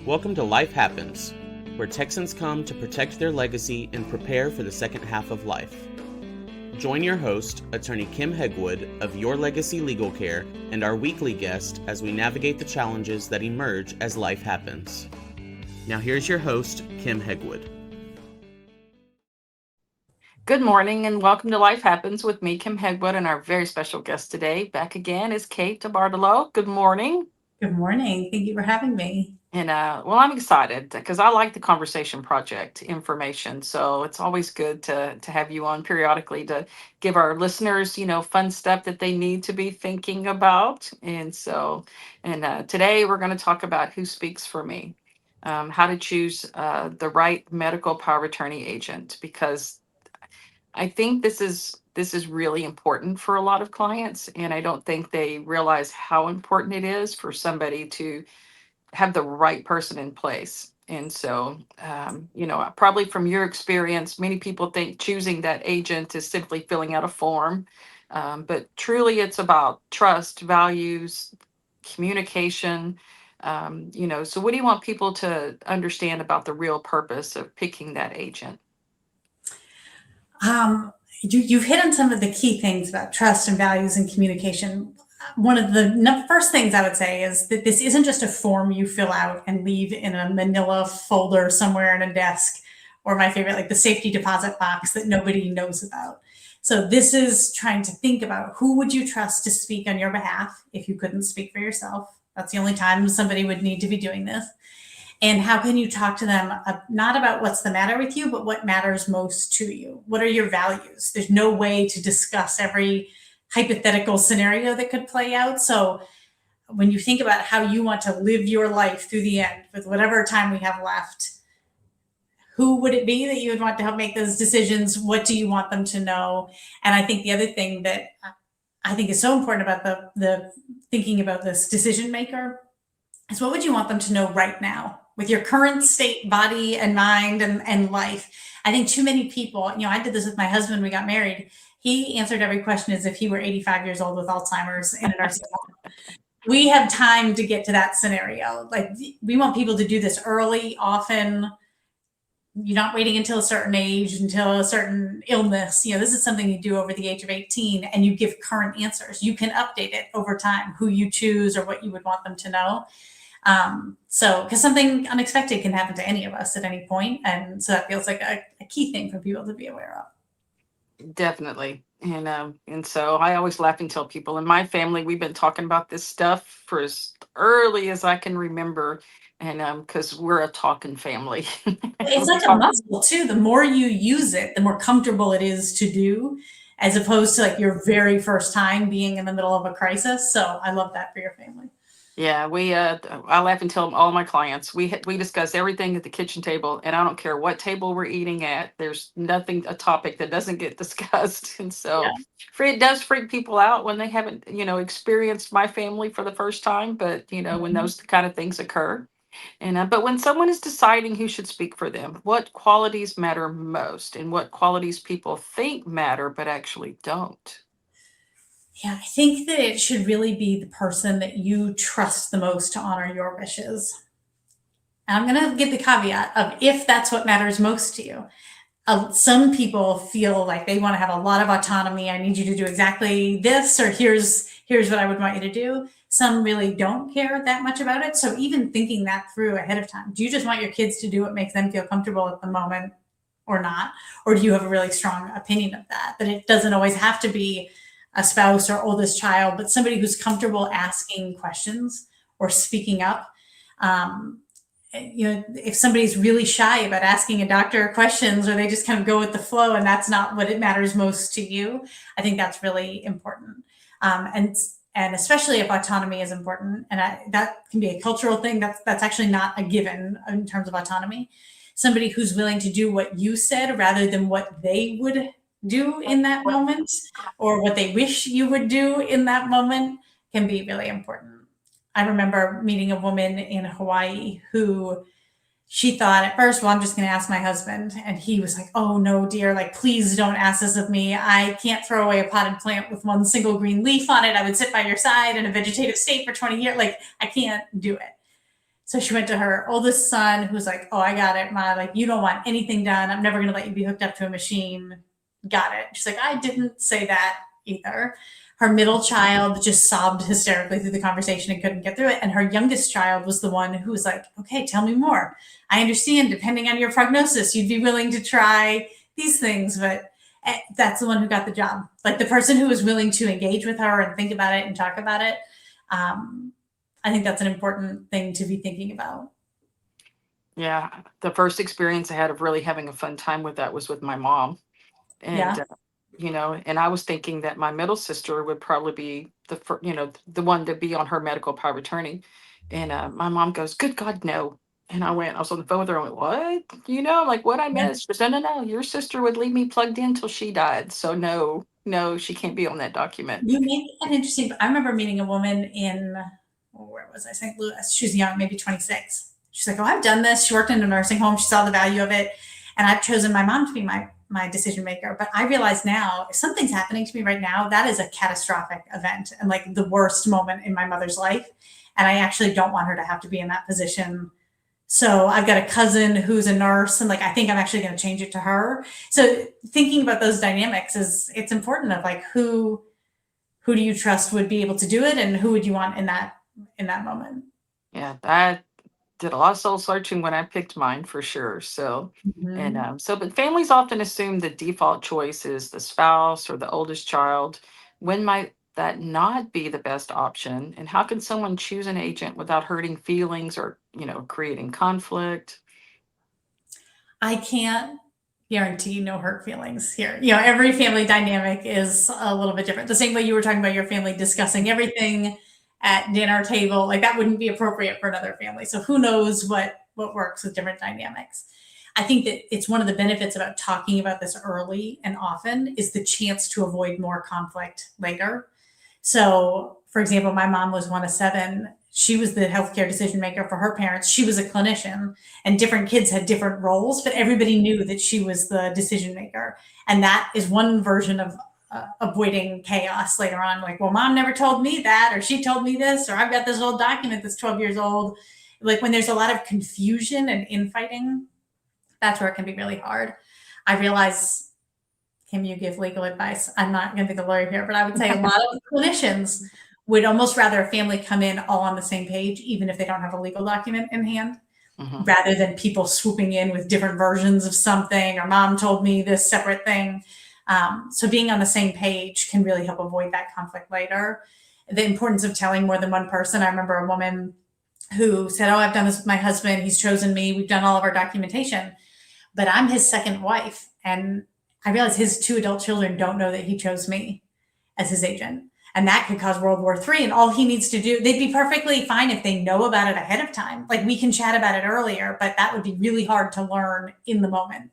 Welcome to Life Happens, where Texans come to protect their legacy and prepare for the second half of life. Join your host, Attorney Kim Hegwood of Your Legacy Legal Care, and our weekly guest as we navigate the challenges that emerge as life happens. Now here's your host, Kim Hegwood. Good morning and welcome to Life Happens with me, Kim Hegwood, and our very special guest today. Back again is Kate DeBartolo. Good morning. Good morning. Thank you for having me. And I'm excited because I like the Conversation Project information. So it's always good to have you on periodically to give our listeners, fun stuff that they need to be thinking about. And today we're going to talk about who speaks for me, how to choose the right medical power of attorney agent, because I think this is really important for a lot of clients, and I don't think they realize how important it is for somebody to have the right person in place. And so, probably from your experience, many people think choosing that agent is simply filling out a form, but truly it's about trust, values, communication. So what do you want people to understand about the real purpose of picking that agent? You've hit on some of the key things about trust and values and communication. One of the first things I would say is that this isn't just a form you fill out and leave in a manila folder somewhere in a desk, or my favorite, like the safety deposit box that nobody knows about. So this is trying to think about who would you trust to speak on your behalf if you couldn't speak for yourself. That's the only time somebody would need to be doing this. And how can you talk to them not about what's the matter with you, but what matters most to you? What are your values? There's no way to discuss every hypothetical scenario that could play out. So when you think about how you want to live your life through the end with whatever time we have left, who would it be that you would want to help make those decisions? What do you want them to know? And I think the other thing that I think is so important about the thinking about this decision maker is, what would you want them to know right now with your current state, body and mind and life? I think too many people, I did this with my husband. We got married. He answered every question as if he were 85 years old with Alzheimer's in a nursing home. We have time to get to that scenario. Like, we want people to do this early, often. You're not waiting until a certain age, until a certain illness. This is something you do over the age of 18, and you give current answers. You can update it over time, who you choose or what you would want them to know. Because something unexpected can happen to any of us at any point. And so that feels like a key thing for people to be aware of. Definitely. And so I always laugh and tell people in my family, we've been talking about this stuff for as early as I can remember. And because we're a talking family. It's like a muscle too. The more you use it, the more comfortable it is to do, as opposed to like your very first time being in the middle of a crisis. So I love that for your family. Yeah, I laugh and tell all my clients, we discuss everything at the kitchen table, and I don't care what table we're eating at. There's a topic that doesn't get discussed. And so it does freak people out when they haven't, experienced my family for the first time. But, when those kind of things occur. And but when someone is deciding who should speak for them, what qualities matter most and what qualities people think matter but actually don't? Yeah, I think that it should really be the person that you trust the most to honor your wishes. And I'm going to give the caveat of if that's what matters most to you. Some people feel like they want to have a lot of autonomy. I need you to do exactly this, or here's what I would want you to do. Some really don't care that much about it. So even thinking that through ahead of time, do you just want your kids to do what makes them feel comfortable at the moment or not? Or do you have a really strong opinion of that? That it doesn't always have to be a spouse or oldest child, but somebody who's comfortable asking questions or speaking up. If somebody's really shy about asking a doctor questions, or they just kind of go with the flow and that's not what it matters most to you, I think that's really important. And especially if autonomy is important, and that can be a cultural thing, that's actually not a given in terms of autonomy. Somebody who's willing to do what you said rather than what they would do in that moment, or what they wish you would do in that moment, can be really important. I remember meeting a woman in Hawaii who she thought at first, well, I'm just going to ask my husband. And he was like, oh no, dear, like, please don't ask this of me. I can't throw away a potted plant with one single green leaf on it. I would sit by your side in a vegetative state for 20 years. Like, I can't do it. So she went to her oldest son, who's like, oh, I got it, Ma. Like, you don't want anything done. I'm never going to let you be hooked up to a machine. Got it. She's like, I didn't say that either. Her middle child just sobbed hysterically through the conversation and couldn't get through it. And her youngest child was the one who was like, okay, tell me more. I understand, depending on your prognosis, you'd be willing to try these things, but that's the one who got the job. Like, the person who was willing to engage with her and think about it and talk about it. I think that's an important thing to be thinking about. Yeah, the first experience I had of really having a fun time with that was with my mom. And, Yeah. And I was thinking that my middle sister would probably be the one to be on her medical power of attorney. And my mom goes, good God, no. And I was on the phone with her. I went, what? Like, what I Yeah. missed? She said, no, your sister would leave me plugged in till she died. So no, she can't be on that document. You make an interesting. I remember meeting a woman in, where was I? St. Louis. She was young, maybe 26. She's like, oh, I've done this. She worked in a nursing home. She saw the value of it. And I've chosen my mom to be my decision maker. But I realize now, if something's happening to me right now, that is a catastrophic event and like the worst moment in my mother's life. And I actually don't want her to have to be in that position. So I've got a cousin who's a nurse, and like, I think I'm actually going to change it to her. So thinking about those dynamics it's important of like, who do you trust would be able to do it, and who would you want in that moment? Yeah, that did a lot of soul searching when I picked mine, for sure. So, but families often assume the default choice is the spouse or the oldest child. When might that not be the best option? And how can someone choose an agent without hurting feelings or, creating conflict? I can't guarantee no hurt feelings here. Every family dynamic is a little bit different. The same way you were talking about your family discussing everything at dinner table, like that wouldn't be appropriate for another family. So who knows what works with different dynamics. I think that it's one of the benefits about talking about this early and often is the chance to avoid more conflict later. So, for example, my mom was one of 7. She was the healthcare decision maker for her parents. She was a clinician, and different kids had different roles, but everybody knew that she was the decision maker. And that is one version of avoiding chaos later on. Like, well, mom never told me that, or she told me this, or I've got this old document that's 12 years old. Like, when there's a lot of confusion and infighting, that's where it can be really hard. I realize, Kim, you give legal advice. I'm not going to be the lawyer here, but I would say a lot of clinicians would almost rather a family come in all on the same page, even if they don't have a legal document in hand, rather than people swooping in with different versions of something, or mom told me this separate thing. So being on the same page can really help avoid that conflict later. The importance of telling more than one person. I remember a woman who said, oh, I've done this with my husband. He's chosen me. We've done all of our documentation, but I'm his second wife. And I realized his 2 adult children don't know that he chose me as his agent. And that could cause World War III. And all he needs to do, they'd be perfectly fine if they know about it ahead of time. Like, we can chat about it earlier, but that would be really hard to learn in the moment.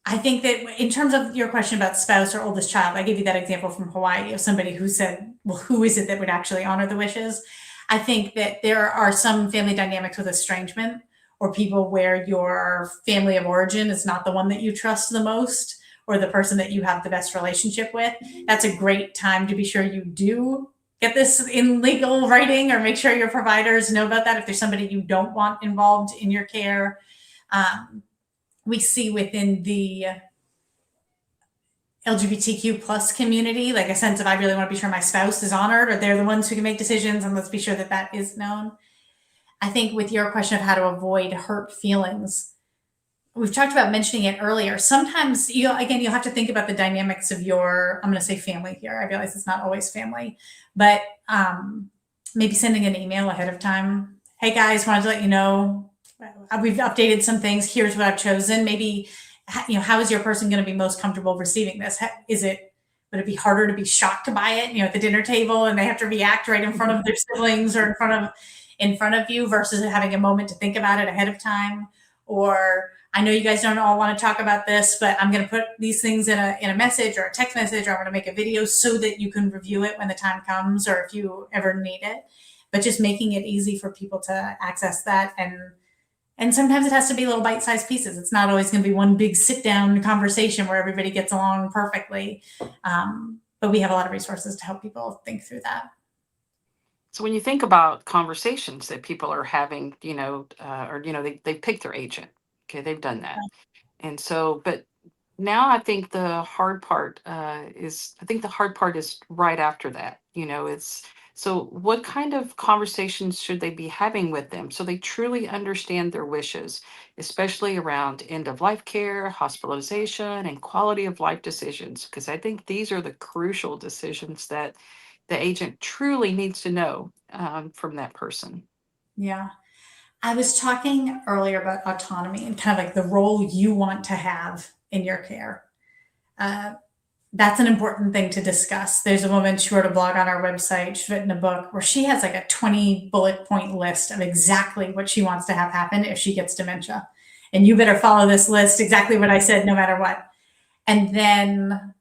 I think that in terms of your question about spouse or oldest child, I gave you that example from Hawaii of somebody who said, well, who is it that would actually honor the wishes? I think that there are some family dynamics with estrangement, or people where your family of origin is not the one that you trust the most, or the person that you have the best relationship with. That's a great time to be sure you do get this in legal writing, or make sure your providers know about that if there's somebody you don't want involved in your care. We see within the LGBTQ plus community, like a sense of, I really want to be sure my spouse is honored, or they're the ones who can make decisions, and let's be sure that that is known. I think with your question of how to avoid hurt feelings, we've talked about mentioning it earlier. Sometimes, you'll have to think about the dynamics of your, I'm going to say family here. I realize it's not always family, but maybe sending an email ahead of time. Hey guys, wanted to let you know, we've updated some things. Here's what I've chosen. Maybe, how is your person going to be most comfortable receiving this? Would it be harder to be shocked by it, at the dinner table, and they have to react right in front of their siblings or in front of you, versus having a moment to think about it ahead of time? Or, I know you guys don't all want to talk about this, but I'm going to put these things in a message or a text message, or I'm going to make a video so that you can review it when the time comes, or if you ever need it. But just making it easy for people to access that. And sometimes it has to be little bite-sized pieces. It's not always going to be one big sit-down conversation where everybody gets along perfectly. But we have a lot of resources to help people think through that. So when you think about conversations that people are having, they pick their agent. Okay, they've done that. And so, but now I think the hard part is right after that. It's so what kind of conversations should they be having with them so they truly understand their wishes, especially around end of life care, hospitalization, and quality of life decisions? Because I think these are the crucial decisions that the agent truly needs to know from that person. Yeah. I was talking earlier about autonomy and kind of like the role you want to have in your care. Uh, that's an important thing to discuss. There's a woman, she wrote a blog on our website, she's written a book where she has like a 20 bullet point list of exactly what she wants to have happen if she gets dementia. And you better follow this list, exactly what I said, no matter what. And then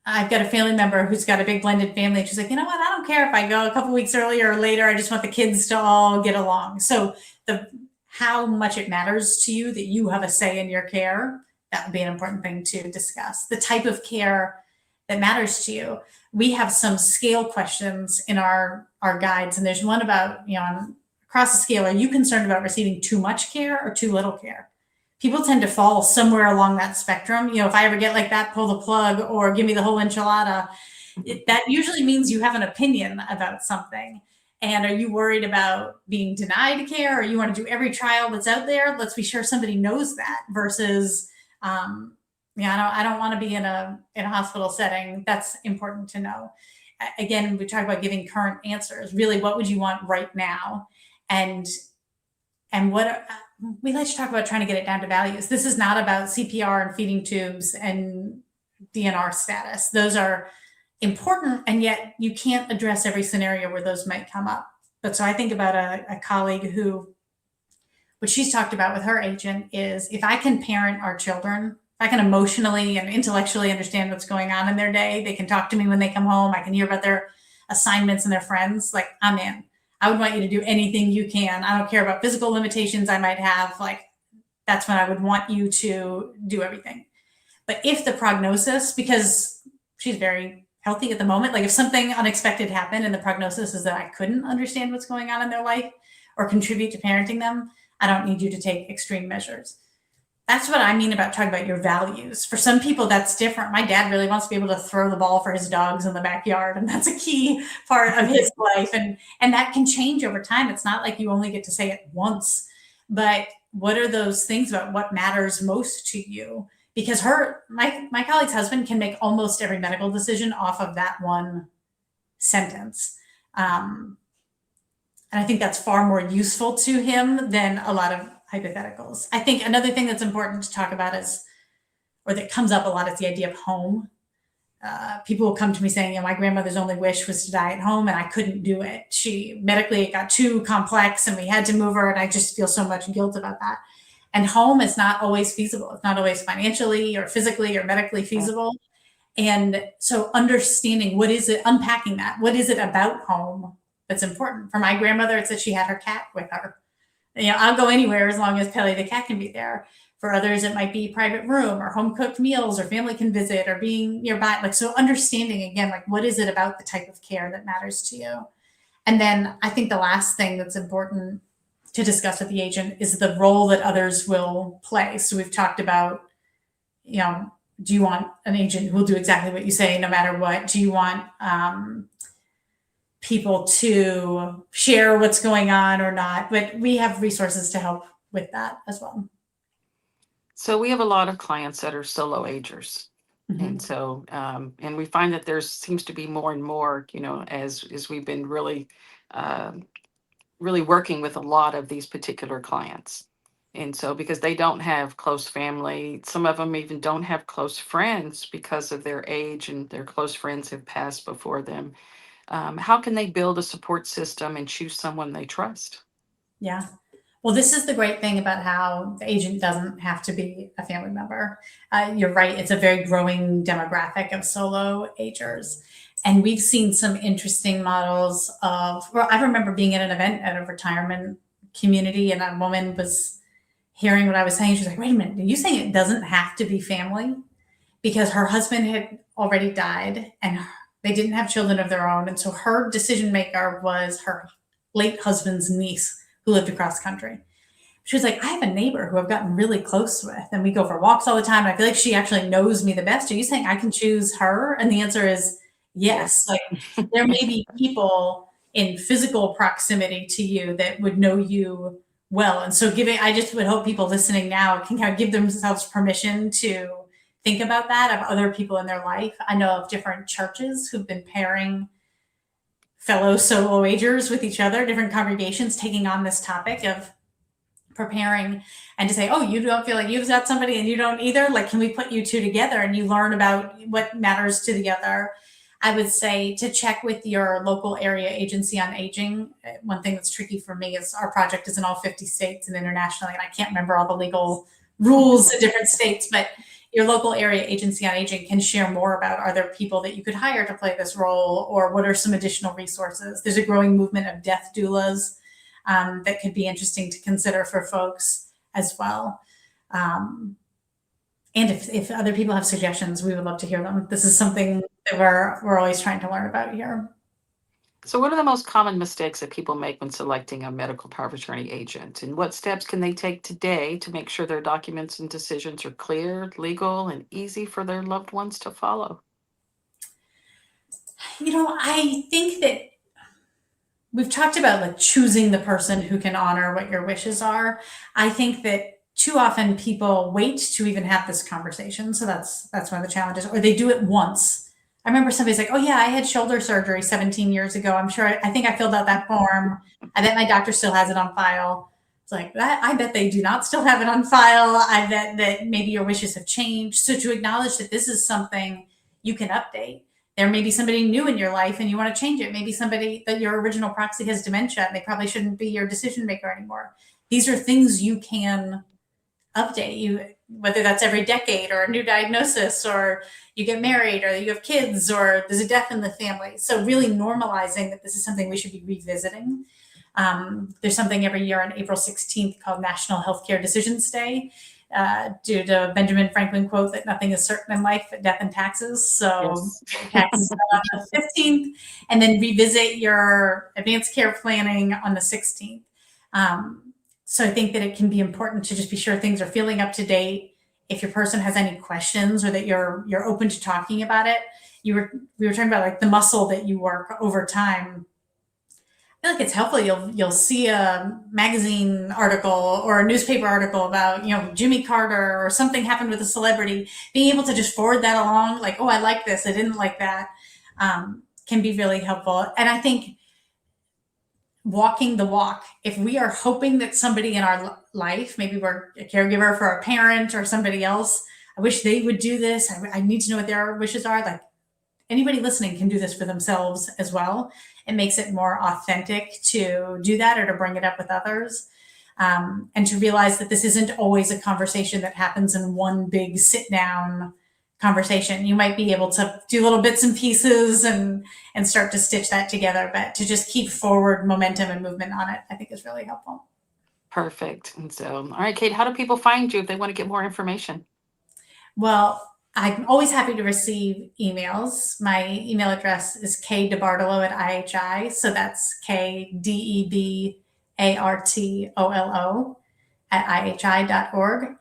I've got a family member who's got a big blended family. And she's like, you know what? I don't care if I go a couple weeks earlier or later. I just want the kids to all get along. So how much it matters to you that you have a say in your care, that would be an important thing to discuss. The type of care that matters to you. We have some scale questions in our guides, and there's one about, across the scale, are you concerned about receiving too much care or too little care? People tend to fall somewhere along that spectrum. If I ever get like that, pull the plug or give me the whole enchilada. That usually means you have an opinion about something. And are you worried about being denied care, or you want to do every trial that's out there? Let's be sure somebody knows that versus, I don't want to be in a hospital setting. That's important to know. Again, we talk about giving current answers. Really, what would you want right now? And what we like to talk about trying to get it down to values. This is not about CPR and feeding tubes and DNR status. Those are important, and yet you can't address every scenario where those might come up. But so I think about a colleague who, what she's talked about with her agent is, if I can parent our children, if I can emotionally and intellectually understand what's going on in their day, they can talk to me when they come home, I can hear about their assignments and their friends, like, I'm in. I would want you to do anything you can. I don't care about physical limitations I might have. Like, that's when I would want you to do everything. But if the prognosis, because she's very healthy at the moment, like if something unexpected happened and the prognosis is that I couldn't understand what's going on in their life or contribute to parenting them, I don't need you to take extreme measures. That's what I mean about talking about your values. For some people, that's different. My dad really wants to be able to throw the ball for his dogs in the backyard, and that's a key part of his life. And that can change over time. It's not like you only get to say it once, but what are those things about what matters most to you? Because my colleague's husband can make almost every medical decision off of that one sentence. And I think that's far more useful to him than a lot of hypotheticals. I think another thing that's important to talk about is, or that comes up a lot, is the idea of home. People will come to me saying, my grandmother's only wish was to die at home and I couldn't do it. It got too complex and we had to move her, and I just feel so much guilt about that. And home is not always feasible. It's not always financially or physically or medically feasible. And so understanding unpacking that, what is it about home that's important? For my grandmother, it's that she had her cat with her. I'll go anywhere as long as Pelly the cat can be there. For others, it might be private room or home cooked meals or family can visit or being nearby. Like, so understanding again, like, what is it about the type of care that matters to you? And then I think the last thing that's important to discuss with the agent is the role that others will play. So we've talked about, do you want an agent who will do exactly what you say no matter what? Do you want people to share what's going on or not? But we have resources to help with that as well. So we have a lot of clients that are solo agers. Mm-hmm. And so, and we find that there seems to be more and more, as we've been really working with a lot of these particular clients. And so, because they don't have close family, some of them even don't have close friends because of their age, and their close friends have passed before them. How can they build a support system and choose someone they trust? Yeah. Well, this is the great thing about how the agent doesn't have to be a family member. You're right. It's a very growing demographic of solo agers. And we've seen some interesting models I remember being at an event at a retirement community, and a woman was hearing what I was saying. She's like, wait a minute, are you saying it doesn't have to be family? Because her husband had already died and They didn't have children of their own. And so her decision maker was her late husband's niece who lived across the country. She was like, I have a neighbor who I've gotten really close with, and we go for walks all the time. And I feel like she actually knows me the best. Are you saying I can choose her? And the answer is yes. Like there may be people in physical proximity to you that would know you well. And so I just would hope people listening now can kind of give themselves permission to think about that of other people in their life. I know of different churches who've been pairing fellow solo agers with each other, different congregations taking on this topic of preparing and to say, oh, you don't feel like you've got somebody and you don't either. Like, can we put you two together and you learn about what matters to the other? I would say to check with your local area agency on aging. One thing that's tricky for me is our project is in all 50 states and internationally, and I can't remember all the legal rules in different states, but your local area agency on aging can share more about, are there people that you could hire to play this role, or what are some additional resources? There's a growing movement of death doulas that could be interesting to consider for folks as well. And if other people have suggestions, we would love to hear them. This is something that we're always trying to learn about here. So what are the most common mistakes that people make when selecting a medical power of attorney agent? And what steps can they take today to make sure their documents and decisions are clear, legal, and easy for their loved ones to follow? I think that we've talked about like choosing the person who can honor what your wishes are. I think that too often people wait to even have this conversation. So that's one of the challenges, or they do it once. I remember somebody's like, oh yeah, I had shoulder surgery 17 years ago. I'm sure, I think I filled out that form. I bet my doctor still has it on file. It's like that. I bet they do not still have it on file. I bet that maybe your wishes have changed. So to acknowledge that this is something you can update. There may be somebody new in your life and you want to change it. Maybe somebody that your original proxy has dementia and they probably shouldn't be your decision maker anymore. These are things you can update, whether that's every decade or a new diagnosis, or you get married, or you have kids, or there's a death in the family. So really normalizing that this is something we should be revisiting. There's something every year on April 16th called National Healthcare Decisions Day, due to Benjamin Franklin quote that nothing is certain in life but death and taxes. So yes. Taxes on the 15th, and then revisit your advanced care planning on the 16th. So I think that it can be important to just be sure things are feeling up to date. If your person has any questions, or that you're open to talking about it. We were talking about like the muscle that you work over time. I feel like it's helpful. You'll see a magazine article or a newspaper article about, Jimmy Carter, or something happened with a celebrity. Being able to just forward that along, like, oh, I like this, I didn't like that, can be really helpful. And I think walking the walk, if we are hoping that somebody in our life, maybe we're a caregiver for a parent or somebody else, I wish they would do this. I need to know what their wishes are. Like, anybody listening can do this for themselves as well. It makes it more authentic to do that, or to bring it up with others. And to realize that this isn't always a conversation that happens in one big sit down conversation. You might be able to do little bits and pieces and start to stitch that together, but to just keep forward momentum and movement on it, I think is really helpful. Perfect. And so, all right, Kate, how do people find you if they want to get more information? Well, I'm always happy to receive emails. My email address is kdebartolo@IHI. So that's KDebartolo@IHI.org.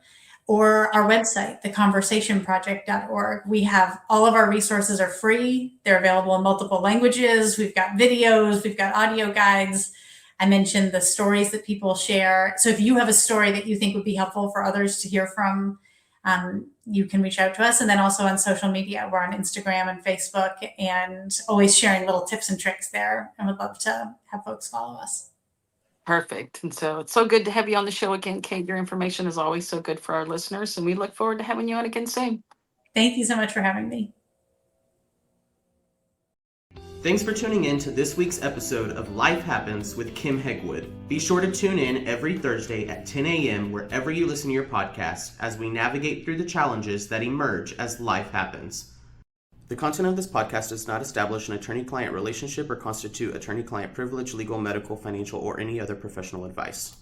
Or our website, theconversationproject.org. We have all of our resources are free. They're available in multiple languages. We've got videos, we've got audio guides. I mentioned the stories that people share. So if you have a story that you think would be helpful for others to hear from, you can reach out to us. And then also on social media, we're on Instagram and Facebook, and always sharing little tips and tricks there. And would love to have folks follow us. Perfect. And so it's so good to have you on the show again, Kate. Your information is always so good for our listeners, and we look forward to having you on again soon. Thank you so much for having me. Thanks for tuning in to this week's episode of Life Happens with Kim Hegwood. Be sure to tune in every Thursday at 10 a.m. wherever you listen to your podcast as we navigate through the challenges that emerge as life happens. The content of this podcast does not establish an attorney-client relationship or constitute attorney-client privilege, legal, medical, financial, or any other professional advice.